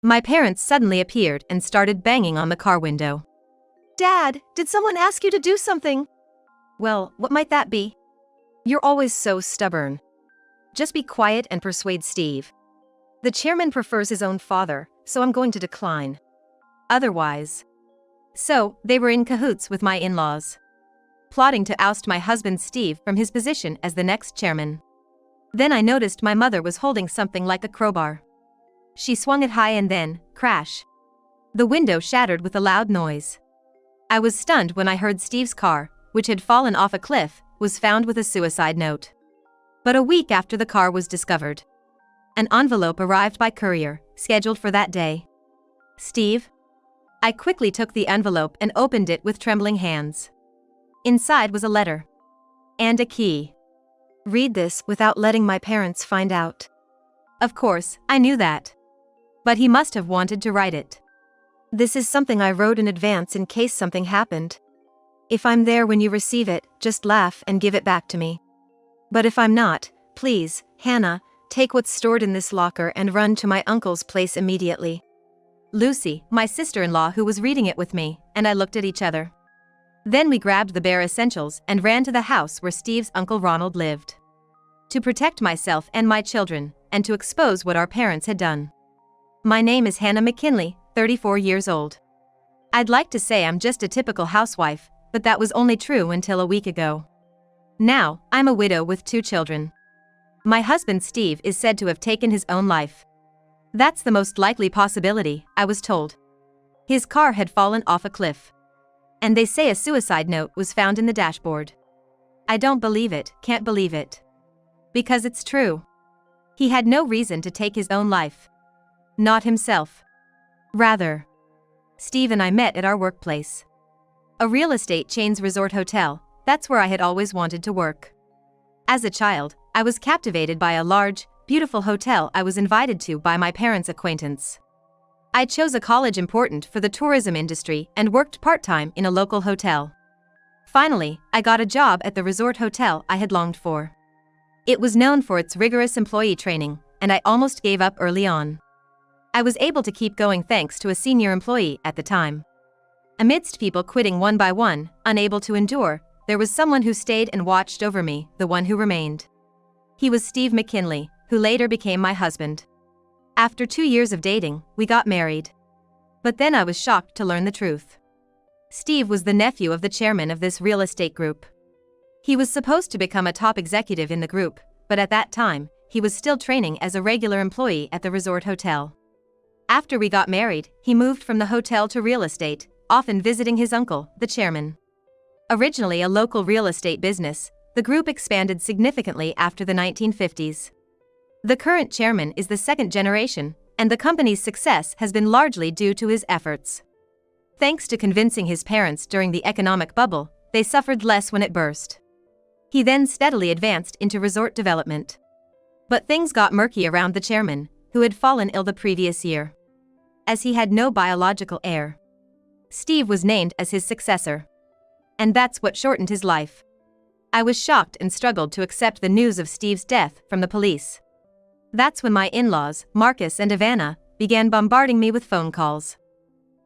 My parents suddenly appeared and started banging on the car window. Dad, did someone ask you to do something? Well, what might that be? You're always so stubborn. Just be quiet and persuade Steve. The chairman prefers his own father, so I'm going to decline. Otherwise. So, they were in cahoots with my in-laws, plotting to oust my husband Steve from his position as the next chairman. Then I noticed my mother was holding something like a crowbar. She swung it high and then, crash. The window shattered with a loud noise. I was stunned when I heard Steve's car, which had fallen off a cliff, was found with a suicide note. But a week after the car was discovered, an envelope arrived by courier, scheduled for that day. Steve? I quickly took the envelope and opened it with trembling hands. Inside was a letter. And a key. Read this without letting my parents find out. Of course, I knew that. But he must have wanted to write it. This is something I wrote in advance in case something happened. If I'm there when you receive it, just laugh and give it back to me. But if I'm not, please, Hannah, take what's stored in this locker and run to my uncle's place immediately. Lucy, my sister-in-law, who was reading it with me, and I looked at each other. Then we grabbed the bare essentials and ran to the house where Steve's Uncle Ronald lived. To protect myself and my children, and to expose what our parents had done. My name is Hannah McKinley, 34 years old. I'd like to say I'm just a typical housewife, but that was only true until a week ago. Now, I'm a widow with 2 children. My husband Steve is said to have taken his own life. That's the most likely possibility, I was told. His car had fallen off a cliff. And they say a suicide note was found in the dashboard. I don't believe it, can't believe it. Because it's true. He had no reason to take his own life. Not himself. Rather. Steve and I met at our workplace. A real estate chain's resort hotel, that's where I had always wanted to work. As a child, I was captivated by a large, beautiful hotel I was invited to by my parents' acquaintance. I chose a college important for the tourism industry and worked part-time in a local hotel. Finally, I got a job at the resort hotel I had longed for. It was known for its rigorous employee training, and I almost gave up early on. I was able to keep going thanks to a senior employee at the time. Amidst people quitting one by one, unable to endure, there was someone who stayed and watched over me, the one who remained. He was Steve McKinley, who later became my husband. After 2 years of dating, we got married. But then I was shocked to learn the truth. Steve was the nephew of the chairman of this real estate group. He was supposed to become a top executive in the group, but at that time, he was still training as a regular employee at the resort hotel. After we got married, he moved from the hotel to real estate, often visiting his uncle, the chairman. Originally a local real estate business, the group expanded significantly after the 1950s. The current chairman is the second generation, and the company's success has been largely due to his efforts. Thanks to convincing his parents during the economic bubble, they suffered less when it burst. He then steadily advanced into resort development. But things got murky around the chairman, who had fallen ill the previous year. As he had no biological heir, Steve was named as his successor. And that's what shortened his life. I was shocked and struggled to accept the news of Steve's death from the police. That's when my in-laws, Marcus and Ivana, began bombarding me with phone calls.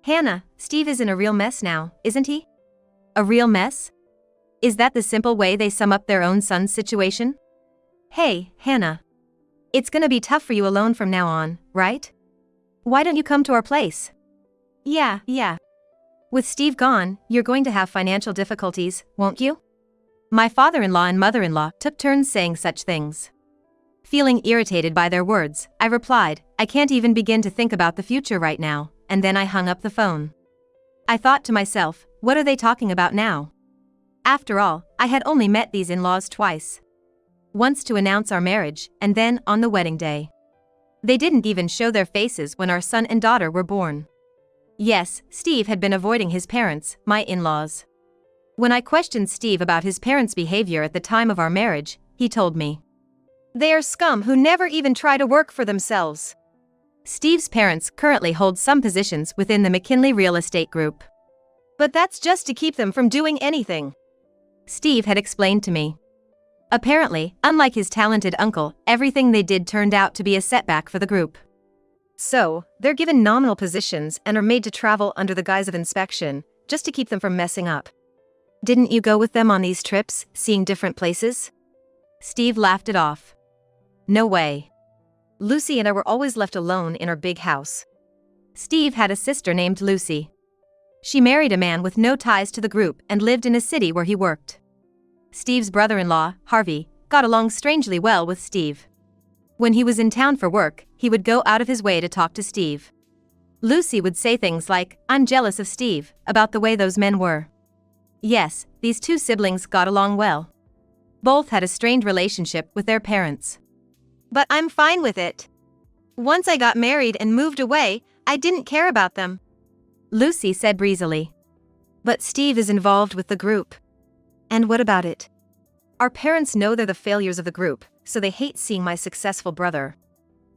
Hannah, Steve is in a real mess now, isn't he? A real mess? Is that the simple way they sum up their own son's situation? Hey, Hannah. It's gonna be tough for you alone from now on, right? Why don't you come to our place? Yeah. With Steve gone, you're going to have financial difficulties, won't you? My father-in-law and mother-in-law took turns saying such things. Feeling irritated by their words, I replied, I can't even begin to think about the future right now, and then I hung up the phone. I thought to myself, what are they talking about now? After all, I had only met these in-laws twice. Once to announce our marriage, and then on the wedding day. They didn't even show their faces when our son and daughter were born. Yes, Steve had been avoiding his parents, my in-laws. When I questioned Steve about his parents' behavior at the time of our marriage, he told me, they are scum who never even try to work for themselves. Steve's parents currently hold some positions within the McKinley Real Estate Group. But that's just to keep them from doing anything, Steve had explained to me. Apparently, unlike his talented uncle, everything they did turned out to be a setback for the group. So, they're given nominal positions and are made to travel under the guise of inspection, just to keep them from messing up. Didn't you go with them on these trips, seeing different places? Steve laughed it off. No way. Lucy and I were always left alone in our big house. Steve had a sister named Lucy. She married a man with no ties to the group and lived in a city where he worked. Steve's brother-in-law, Harvey, got along strangely well with Steve. When he was in town for work, he would go out of his way to talk to Steve. Lucy would say things like, "I'm jealous of Steve," about the way those men were. Yes, these two siblings got along well. Both had a strained relationship with their parents. But I'm fine with it. Once I got married and moved away, I didn't care about them. Lucy said breezily. But Steve is involved with the group. And what about it? Our parents know they're the failures of the group, so they hate seeing my successful brother.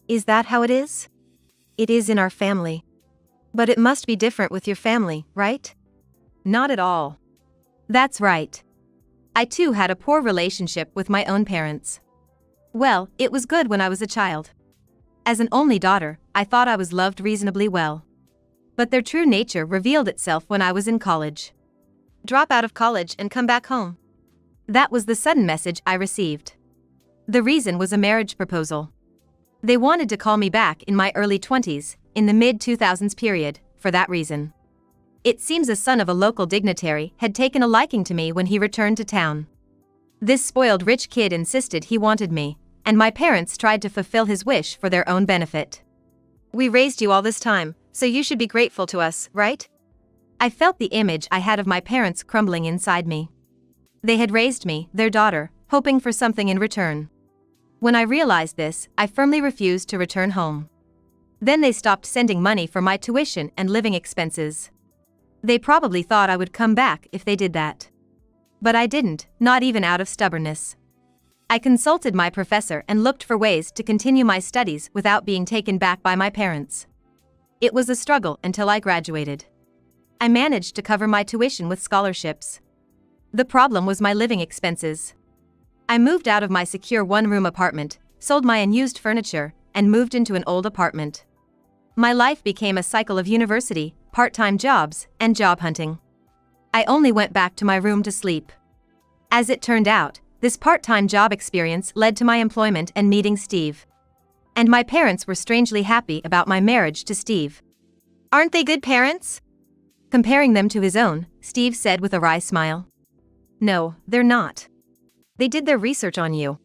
Is that how it is? It is in our family. But it must be different with your family, right? Not at all. That's right. I too had a poor relationship with my own parents. Well, it was good when I was a child. As an only daughter, I thought I was loved reasonably well. But their true nature revealed itself when I was in college. Drop out of college and come back home. That was the sudden message I received. The reason was a marriage proposal. They wanted to call me back in my early 20s, in the mid-2000s period, for that reason. It seems a son of a local dignitary had taken a liking to me when he returned to town. This spoiled rich kid insisted he wanted me, and my parents tried to fulfill his wish for their own benefit. We raised you all this time, so you should be grateful to us, right? I felt the image I had of my parents crumbling inside me. They had raised me, their daughter, hoping for something in return. When I realized this, I firmly refused to return home. Then they stopped sending money for my tuition and living expenses. They probably thought I would come back if they did that. But I didn't, not even out of stubbornness. I consulted my professor and looked for ways to continue my studies without being taken back by my parents. It was a struggle until I graduated. I managed to cover my tuition with scholarships. The problem was my living expenses. I moved out of my secure one-room apartment, sold my unused furniture, and moved into an old apartment. My life became a cycle of university, part-time jobs, and job hunting. I only went back to my room to sleep. As it turned out, this part-time job experience led to my employment and meeting Steve. And my parents were strangely happy about my marriage to Steve. Aren't they good parents? Comparing them to his own, Steve said with a wry smile. No, they're not. They did their research on you.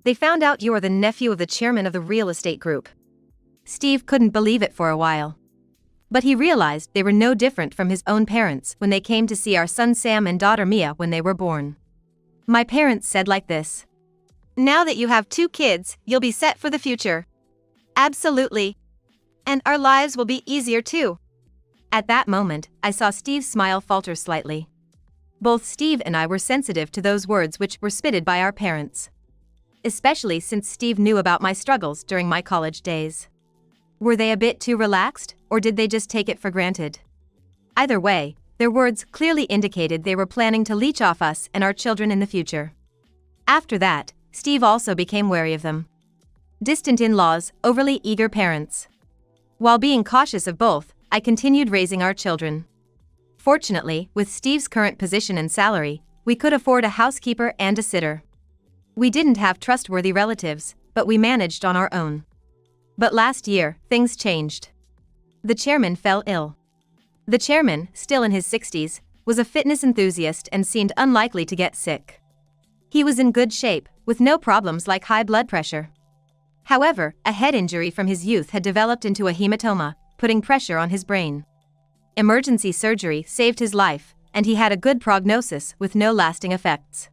They found out you are the nephew of the chairman of the real estate group. Steve couldn't believe it for a while. But he realized they were no different from his own parents when they came to see our son Sam and daughter Mia when they were born. My parents said like this. Now that you have 2 kids, you'll be set for the future. Absolutely. And our lives will be easier too. At that moment, I saw Steve's smile falter slightly. Both Steve and I were sensitive to those words which were spitted by our parents. Especially since Steve knew about my struggles during my college days. Were they a bit too relaxed, or did they just take it for granted? Either way, their words clearly indicated they were planning to leech off us and our children in the future. After that, Steve also became wary of them. Distant in-laws, overly eager parents. While being cautious of both, I continued raising our children. Fortunately, with Steve's current position and salary, we could afford a housekeeper and a sitter. We didn't have trustworthy relatives, but we managed on our own. But last year, things changed. The chairman fell ill. The chairman, still in his 60s, was a fitness enthusiast and seemed unlikely to get sick. He was in good shape, with no problems like high blood pressure. However, a head injury from his youth had developed into a hematoma, putting pressure on his brain. Emergency surgery saved his life, and he had a good prognosis with no lasting effects.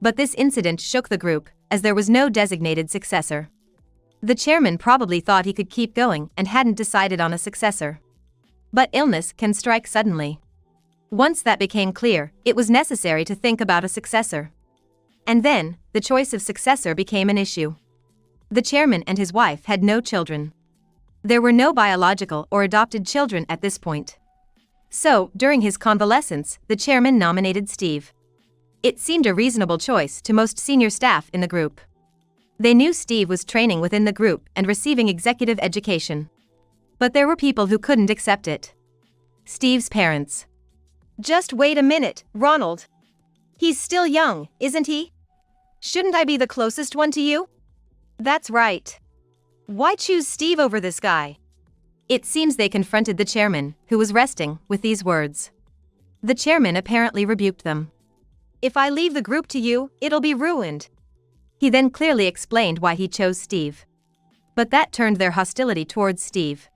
But this incident shook the group, as there was no designated successor. The chairman probably thought he could keep going and hadn't decided on a successor. But illness can strike suddenly. Once that became clear, it was necessary to think about a successor. And then, the choice of successor became an issue. The chairman and his wife had no children. There were no biological or adopted children at this point. So, during his convalescence, the chairman nominated Steve. It seemed a reasonable choice to most senior staff in the group. They knew Steve was training within the group and receiving executive education. But there were people who couldn't accept it. Steve's parents. Just wait a minute, Ronald. He's still young, isn't he? Shouldn't I be the closest one to you? That's right. Why choose Steve over this guy? It seems they confronted the chairman, who was resting, with these words. The chairman apparently rebuked them. If I leave the group to you, it'll be ruined. He then clearly explained why he chose Steve. But that turned their hostility towards Steve.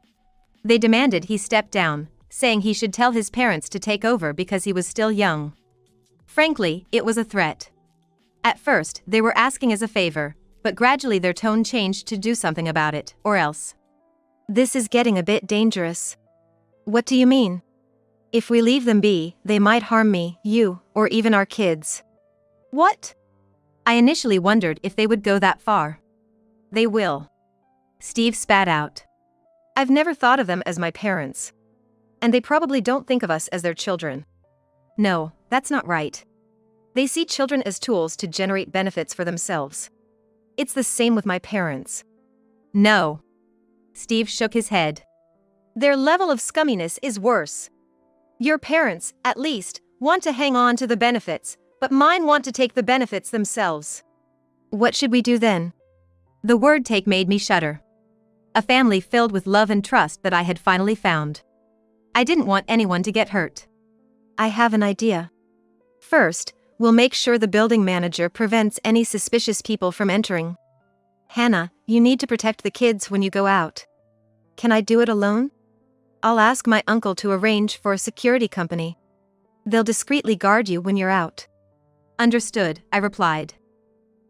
They demanded he step down, saying he should tell his parents to take over because he was still young. Frankly, it was a threat. At first, they were asking as a favor, but gradually their tone changed to do something about it, or else. This is getting a bit dangerous. What do you mean? If we leave them be, they might harm me, you, or even our kids. What? I initially wondered if they would go that far. They will. Steve spat out. I've never thought of them as my parents. And they probably don't think of us as their children. No, that's not right. They see children as tools to generate benefits for themselves. It's the same with my parents. No. Steve shook his head. Their level of scumminess is worse. Your parents, at least, want to hang on to the benefits, but mine want to take the benefits themselves. What should we do then? The word take made me shudder. A family filled with love and trust that I had finally found. I didn't want anyone to get hurt. I have an idea. First, we'll make sure the building manager prevents any suspicious people from entering. Hannah, you need to protect the kids when you go out. Can I do it alone? I'll ask my uncle to arrange for a security company. They'll discreetly guard you when you're out. Understood, I replied.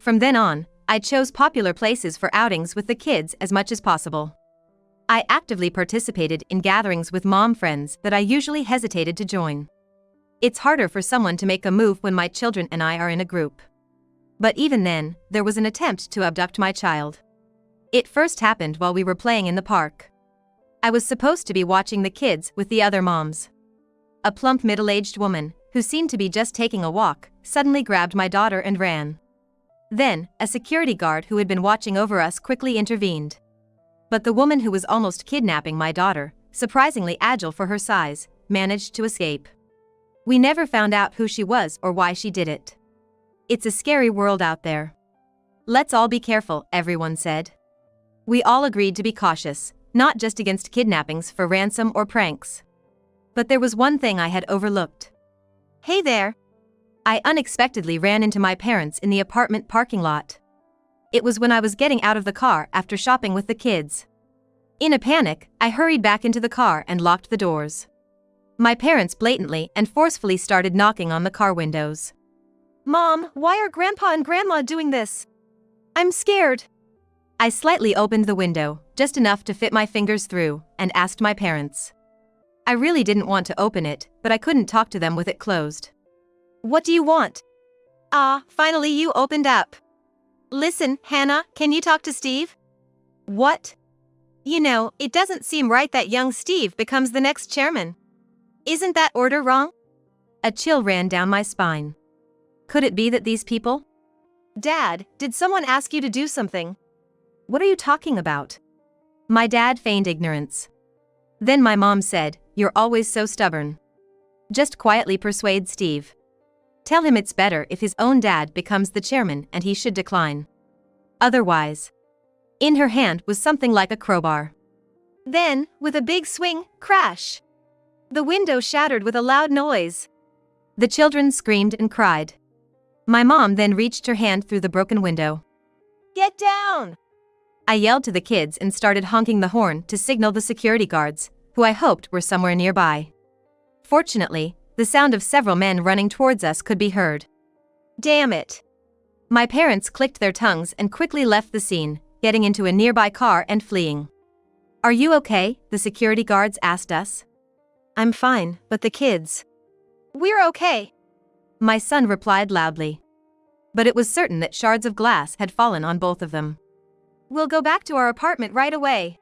From then on, I chose popular places for outings with the kids as much as possible. I actively participated in gatherings with mom friends that I usually hesitated to join. It's harder for someone to make a move when my children and I are in a group. But even then, there was an attempt to abduct my child. It first happened while we were playing in the park. I was supposed to be watching the kids with the other moms. A plump middle-aged woman, who seemed to be just taking a walk, suddenly grabbed my daughter and ran. Then, a security guard who had been watching over us quickly intervened. But the woman who was almost kidnapping my daughter, surprisingly agile for her size, managed to escape. We never found out who she was or why she did it. It's a scary world out there. Let's all be careful, everyone said. We all agreed to be cautious, not just against kidnappings for ransom or pranks. But there was one thing I had overlooked. Hey there! I unexpectedly ran into my parents in the apartment parking lot. It was when I was getting out of the car after shopping with the kids. In a panic, I hurried back into the car and locked the doors. My parents blatantly and forcefully started knocking on the car windows. Mom, why are Grandpa and Grandma doing this? I'm scared. I slightly opened the window, just enough to fit my fingers through, and asked my parents. I really didn't want to open it, but I couldn't talk to them with it closed. What do you want? Ah, finally you opened up. Listen, Hannah, can you talk to Steve? What? You know, it doesn't seem right that young Steve becomes the next chairman. Isn't that order wrong? A chill ran down my spine. Could it be that these people? Dad, did someone ask you to do something? What are you talking about? My dad feigned ignorance. Then my mom said, "You're always so stubborn. Just quietly persuade Steve. Tell him it's better if his own dad becomes the chairman and he should decline. Otherwise." In her hand was something like a crowbar. Then, with a big swing, crash! The window shattered with a loud noise. The children screamed and cried. My mom then reached her hand through the broken window. Get down! I yelled to the kids and started honking the horn to signal the security guards, who I hoped were somewhere nearby. Fortunately, the sound of several men running towards us could be heard. Damn it! My parents clicked their tongues and quickly left the scene, getting into a nearby car and fleeing. "Are you okay?" the security guards asked us. I'm fine, but the kids. We're okay. My son replied loudly. But it was certain that shards of glass had fallen on both of them. We'll go back to our apartment right away.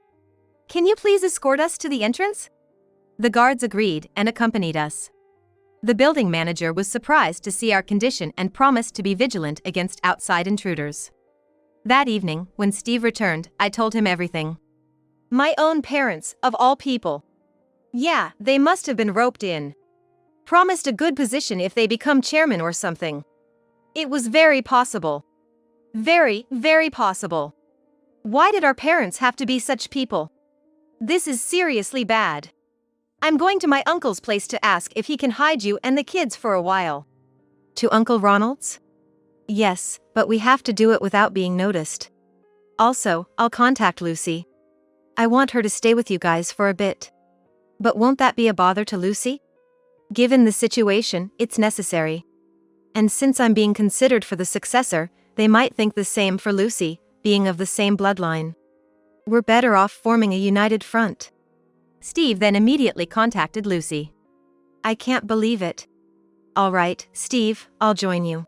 Can you please escort us to the entrance? The guards agreed and accompanied us. The building manager was surprised to see our condition and promised to be vigilant against outside intruders. That evening, when Steve returned, I told him everything. My own parents, of all people. Yeah, they must have been roped in. Promised a good position if they become chairman or something. It was very possible. Very, very possible. Why did our parents have to be such people? This is seriously bad. I'm going to my uncle's place to ask if he can hide you and the kids for a while. To Uncle Ronald's? Yes, but we have to do it without being noticed. Also, I'll contact Lucy. I want her to stay with you guys for a bit. But won't that be a bother to Lucy? Given the situation, it's necessary. And since I'm being considered for the successor, they might think the same for Lucy, being of the same bloodline. We're better off forming a united front. Steve then immediately contacted Lucy. I can't believe it. All right, Steve, I'll join you.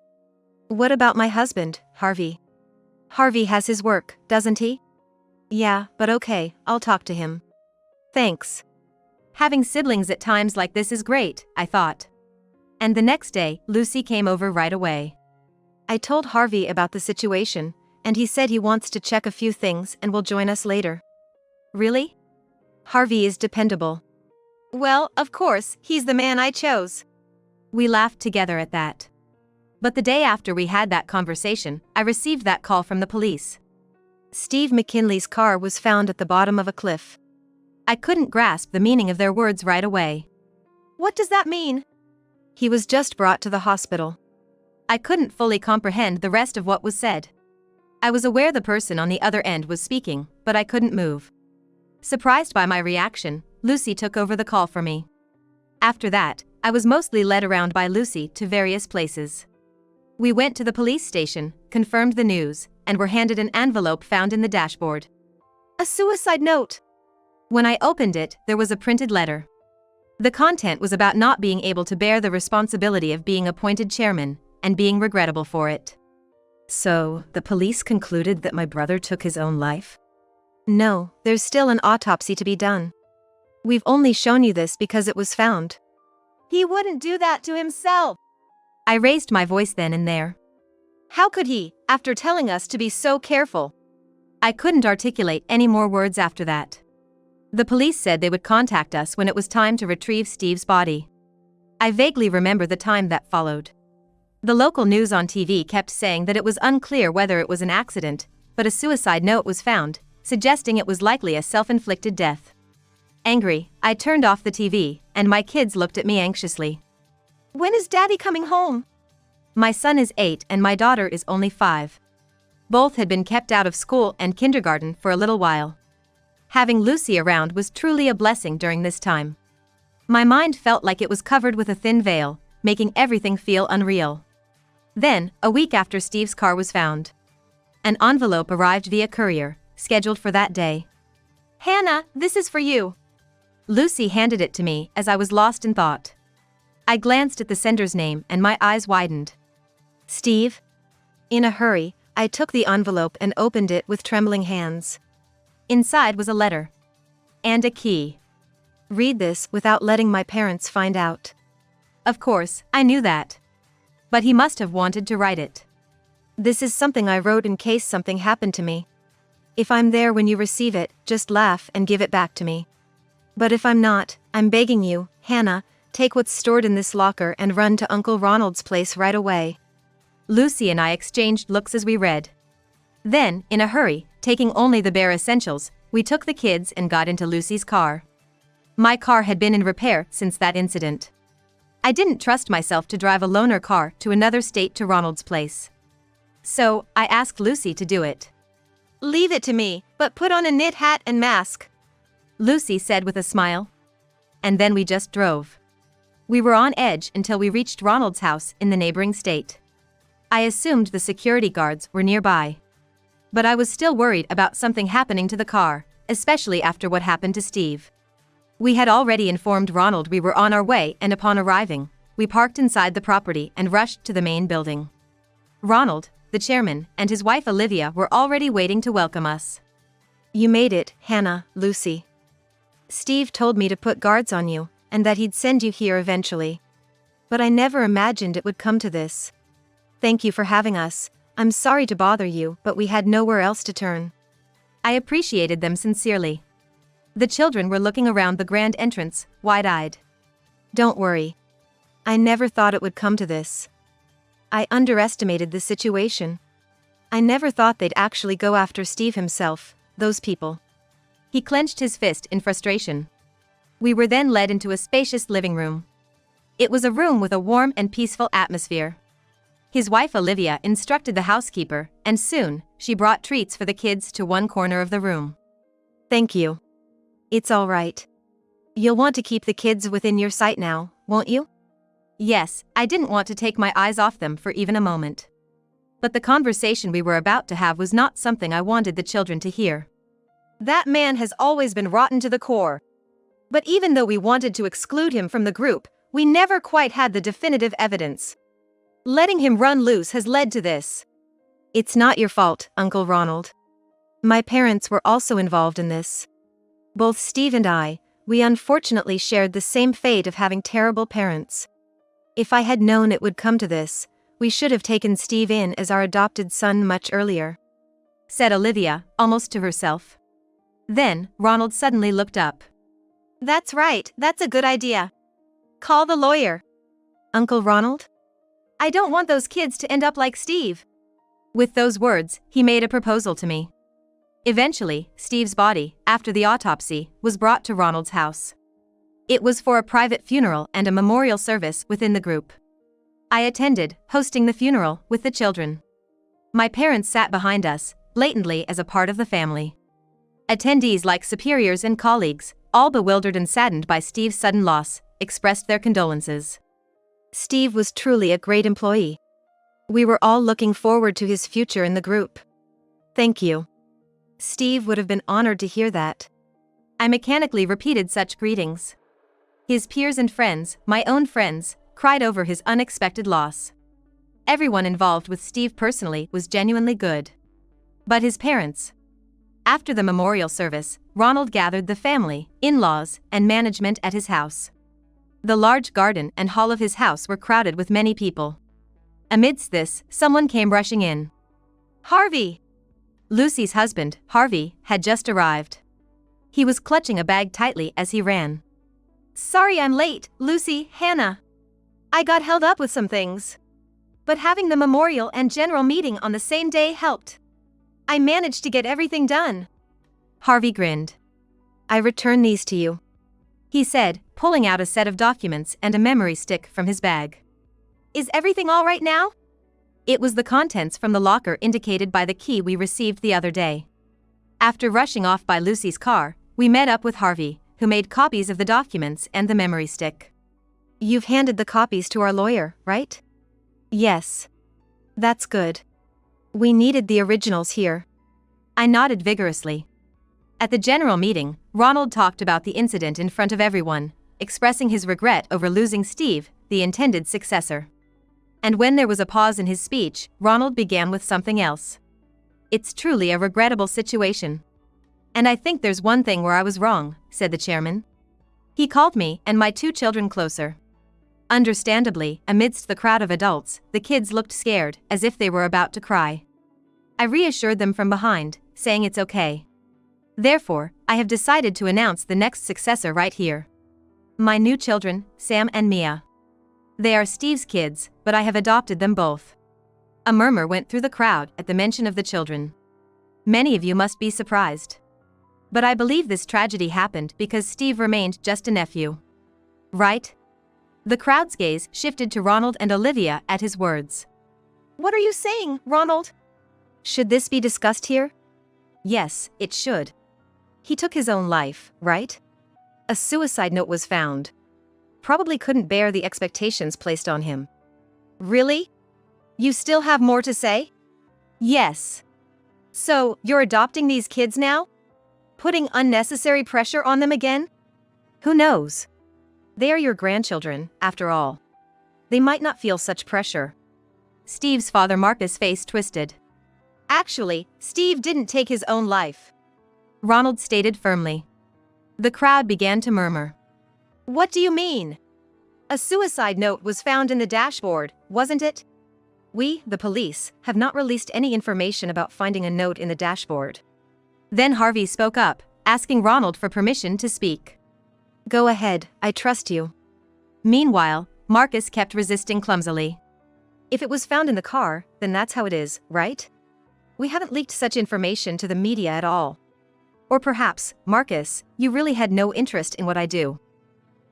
What about my husband, Harvey? Harvey has his work, doesn't he? Yeah, but okay, I'll talk to him. Thanks. Having siblings at times like this is great, I thought. And the next day, Lucy came over right away. I told Harvey about the situation, and he said he wants to check a few things and will join us later. Really? Harvey is dependable. Well, of course, he's the man I chose. We laughed together at that. But the day after we had that conversation, I received that call from the police. Steve McKinley's car was found at the bottom of a cliff. I couldn't grasp the meaning of their words right away. What does that mean? He was just brought to the hospital. I couldn't fully comprehend the rest of what was said. I was aware the person on the other end was speaking, but I couldn't move. Surprised by my reaction, Lucy took over the call for me. After that, I was mostly led around by Lucy to various places. We went to the police station, confirmed the news, and were handed an envelope found in the dashboard. A suicide note! When I opened it, there was a printed letter. The content was about not being able to bear the responsibility of being appointed chairman, and being regrettable for it. So, the police concluded that my brother took his own life? No, there's still an autopsy to be done. We've only shown you this because it was found. He wouldn't do that to himself! I raised my voice then and there. How could he, after telling us to be so careful? I couldn't articulate any more words after that. The police said they would contact us when it was time to retrieve Steve's body. I vaguely remember the time that followed. The local news on TV kept saying that it was unclear whether it was an accident, but a suicide note was found, suggesting it was likely a self-inflicted death. Angry, I turned off the TV, and my kids looked at me anxiously. When is Daddy coming home? My son is 8 and my daughter is only 5. Both had been kept out of school and kindergarten for a little while. Having Lucy around was truly a blessing during this time. My mind felt like it was covered with a thin veil, making everything feel unreal. Then, a week after Steve's car was found, an envelope arrived via courier, scheduled for that day. Hannah, this is for you. Lucy handed it to me as I was lost in thought. I glanced at the sender's name and my eyes widened. Steve? In a hurry, I took the envelope and opened it with trembling hands. Inside was a letter. And a key. Read this without letting my parents find out. Of course, I knew that. But he must have wanted to write it. This is something I wrote in case something happened to me. If I'm there when you receive it, just laugh and give it back to me. But if I'm not, I'm begging you, Hannah, take what's stored in this locker and run to Uncle Ronald's place right away. Lucy and I exchanged looks as we read. Then, in a hurry, taking only the bare essentials, we took the kids and got into Lucy's car. My car had been in repair since that incident. I didn't trust myself to drive a loaner car to another state to Ronald's place. So, I asked Lucy to do it. Leave it to me, but put on a knit hat and mask, Lucy said with a smile. And then we just drove. We were on edge until we reached Ronald's house in the neighboring state. I assumed the security guards were nearby. But I was still worried about something happening to the car, especially after what happened to Steve. We had already informed Ronald we were on our way, and upon arriving, we parked inside the property and rushed to the main building. Ronald, the chairman, and his wife Olivia were already waiting to welcome us. You made it, Hannah, Lucy. Steve told me to put guards on you, and that he'd send you here eventually. But I never imagined it would come to this. Thank you for having us. I'm sorry to bother you, but we had nowhere else to turn. I appreciated them sincerely. The children were looking around the grand entrance, wide-eyed. Don't worry. I never thought it would come to this. I underestimated the situation. I never thought they'd actually go after Steve himself, those people. He clenched his fist in frustration. We were then led into a spacious living room. It was a room with a warm and peaceful atmosphere. His wife Olivia instructed the housekeeper, and soon, she brought treats for the kids to one corner of the room. Thank you. It's all right. You'll want to keep the kids within your sight now, won't you? Yes, I didn't want to take my eyes off them for even a moment. But the conversation we were about to have was not something I wanted the children to hear. That man has always been rotten to the core. But even though we wanted to exclude him from the group, we never quite had the definitive evidence. Letting him run loose has led to this. It's not your fault, Uncle Ronald. My parents were also involved in this. Both Steve and I, we unfortunately shared the same fate of having terrible parents. If I had known it would come to this, we should have taken Steve in as our adopted son much earlier," said Olivia, almost to herself. Then, Ronald suddenly looked up. "That's right, that's a good idea. Call the lawyer." "Uncle Ronald? I don't want those kids to end up like Steve." With those words, he made a proposal to me. Eventually, Steve's body, after the autopsy, was brought to Ronald's house. It was for a private funeral and a memorial service within the group. I attended, hosting the funeral with the children. My parents sat behind us, blatantly as a part of the family. Attendees like superiors and colleagues, all bewildered and saddened by Steve's sudden loss, expressed their condolences. Steve was truly a great employee. We were all looking forward to his future in the group. Thank you. Steve would have been honored to hear that. I mechanically repeated such greetings. His peers and friends, my own friends, cried over his unexpected loss. Everyone involved with Steve personally was genuinely good. But his parents. After the memorial service, Ronald gathered the family, in-laws, and management at his house. The large garden and hall of his house were crowded with many people. Amidst this, someone came rushing in. "Harvey!" Lucy's husband, Harvey, had just arrived. He was clutching a bag tightly as he ran. "Sorry I'm late, Lucy, Hannah. I got held up with some things. But having the memorial and general meeting on the same day helped. I managed to get everything done." Harvey grinned. "I return these to you," he said, pulling out a set of documents and a memory stick from his bag. "Is everything all right now?" It was the contents from the locker indicated by the key we received the other day. After rushing off by Lucy's car, we met up with Harvey, who made copies of the documents and the memory stick. "You've handed the copies to our lawyer, right?" "Yes." "That's good. We needed the originals here." I nodded vigorously. At the general meeting, Ronald talked about the incident in front of everyone, expressing his regret over losing Steve, the intended successor. And when there was a pause in his speech, Ronald began with something else. "It's truly a regrettable situation. And I think there's one thing where I was wrong," said the chairman. He called me and my two children closer. Understandably, amidst the crowd of adults, the kids looked scared, as if they were about to cry. I reassured them from behind, saying it's okay. Therefore, I have decided to announce the next successor right here. My new children, Sam and Mia. They are Steve's kids, but I have adopted them both. A murmur went through the crowd at the mention of the children. Many of you must be surprised. But I believe this tragedy happened because Steve remained just a nephew. Right? The crowd's gaze shifted to Ronald and Olivia at his words. "What are you saying, Ronald? Should this be discussed here?" "Yes, it should." "He took his own life, right? A suicide note was found. Probably couldn't bear the expectations placed on him." "Really? You still have more to say?" "Yes." "So, you're adopting these kids now? Putting unnecessary pressure on them again?" "Who knows? They are your grandchildren, after all. They might not feel such pressure." Steve's father Marcus' face twisted. "Actually, Steve didn't take his own life," Ronald stated firmly. The crowd began to murmur. "What do you mean? A suicide note was found in the dashboard, wasn't it? We, the police, have not released any information about finding a note in the dashboard." Then Harvey spoke up, asking Ronald for permission to speak. Go ahead, I trust you. Meanwhile, Marcus kept resisting clumsily. If it was found in the car, then that's how it is, right? We haven't leaked such information to the media at all. Or perhaps, Marcus, you really had no interest in what I do.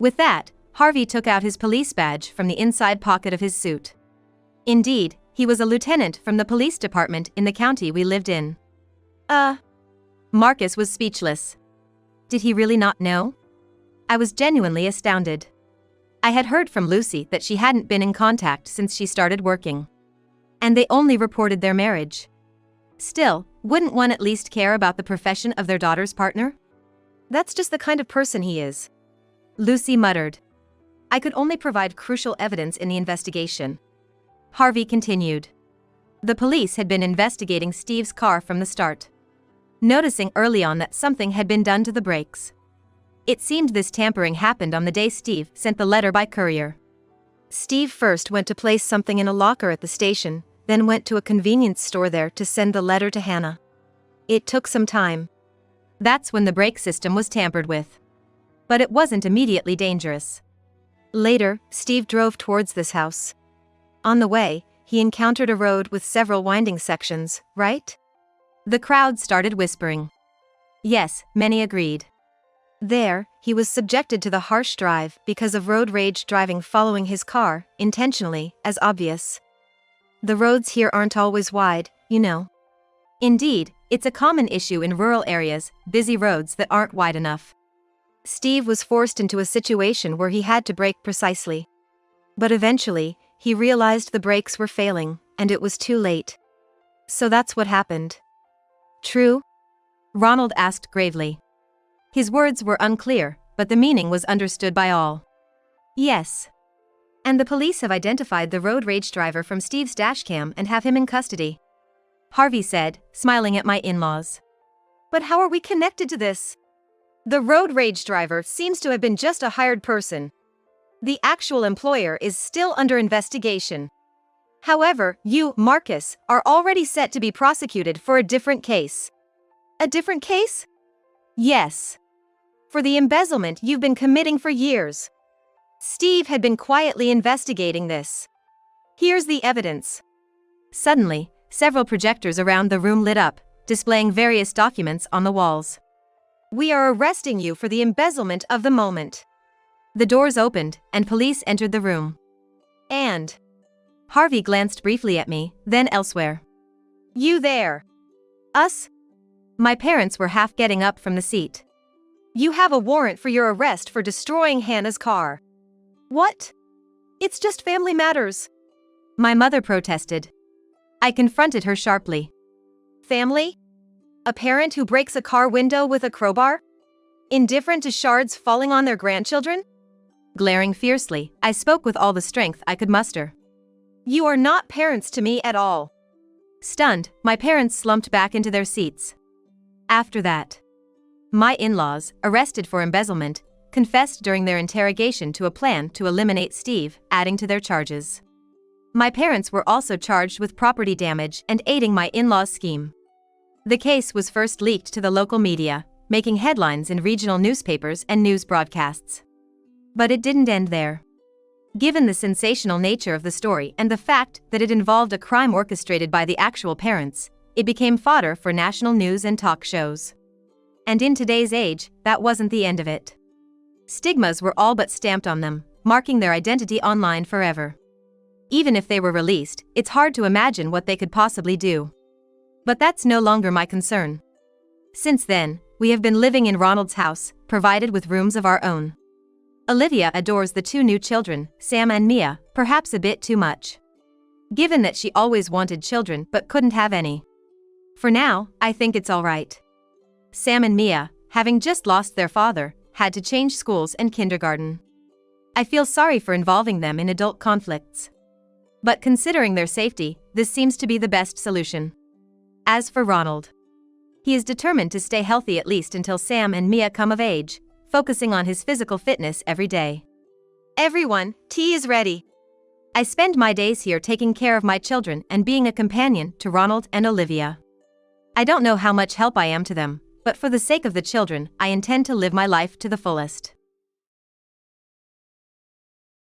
With that, Harvey took out his police badge from the inside pocket of his suit. Indeed, he was a lieutenant from the police department in the county we lived in. Marcus was speechless. Did he really not know? I was genuinely astounded. I had heard from Lucy that she hadn't been in contact since she started working. And they only reported their marriage. Still, wouldn't one at least care about the profession of their daughter's partner? That's just the kind of person he is. Lucy muttered. I could only provide crucial evidence in the investigation. Harvey continued. The police had been investigating Steve's car from the start, noticing early on that something had been done to the brakes. It seemed this tampering happened on the day Steve sent the letter by courier. Steve first went to place something in a locker at the station, then went to a convenience store there to send the letter to Hannah. It took some time. That's when the brake system was tampered with. But it wasn't immediately dangerous. Later, Steve drove towards this house. On the way, he encountered a road with several winding sections, right? The crowd started whispering. Yes, many agreed. There, he was subjected to the harsh drive because of road rage driving following his car, intentionally, as obvious. The roads here aren't always wide, you know. Indeed, it's a common issue in rural areas, busy roads that aren't wide enough. Steve was forced into a situation where he had to brake precisely. But eventually, he realized the brakes were failing, and it was too late. So that's what happened. True? Ronald asked gravely. His words were unclear, but the meaning was understood by all. Yes. And the police have identified the road rage driver from Steve's dashcam and have him in custody. Harvey said, smiling at my in-laws. But how are we connected to this? The road rage driver seems to have been just a hired person. The actual employer is still under investigation. However, you, Marcus, are already set to be prosecuted for a different case. A different case? Yes. For the embezzlement you've been committing for years. Steve had been quietly investigating this. Here's the evidence. Suddenly, several projectors around the room lit up, displaying various documents on the walls. We are arresting you for the embezzlement of the moment. The doors opened, and police entered the room. And Harvey glanced briefly at me, then elsewhere. You there? Us? My parents were half getting up from the seat. You have a warrant for your arrest for destroying Hannah's car. What? It's just family matters. My mother protested. I confronted her sharply. Family? A parent who breaks a car window with a crowbar? Indifferent to shards falling on their grandchildren? Glaring fiercely, I spoke with all the strength I could muster. You are not parents to me at all. Stunned, my parents slumped back into their seats. After that, my in-laws, arrested for embezzlement, confessed during their interrogation to a plan to eliminate Steve, adding to their charges. My parents were also charged with property damage and aiding my in-laws' scheme. The case was first leaked to the local media, making headlines in regional newspapers and news broadcasts. But it didn't end there. Given the sensational nature of the story and the fact that it involved a crime orchestrated by the actual parents, it became fodder for national news and talk shows. And in today's age, that wasn't the end of it. Stigmas were all but stamped on them, marking their identity online forever. Even if they were released, it's hard to imagine what they could possibly do. But that's no longer my concern. Since then, we have been living in Ronald's house, provided with rooms of our own. Olivia adores the two new children, Sam and Mia, perhaps a bit too much. Given that she always wanted children but couldn't have any. For now, I think it's all right. Sam and Mia, having just lost their father, had to change schools and kindergarten. I feel sorry for involving them in adult conflicts. But considering their safety, this seems to be the best solution. As for Ronald, he is determined to stay healthy at least until Sam and Mia come of age, focusing on his physical fitness every day. Everyone, tea is ready. I spend my days here taking care of my children and being a companion to Ronald and Olivia. I don't know how much help I am to them, But for the sake of the children, I intend to live my life to the fullest.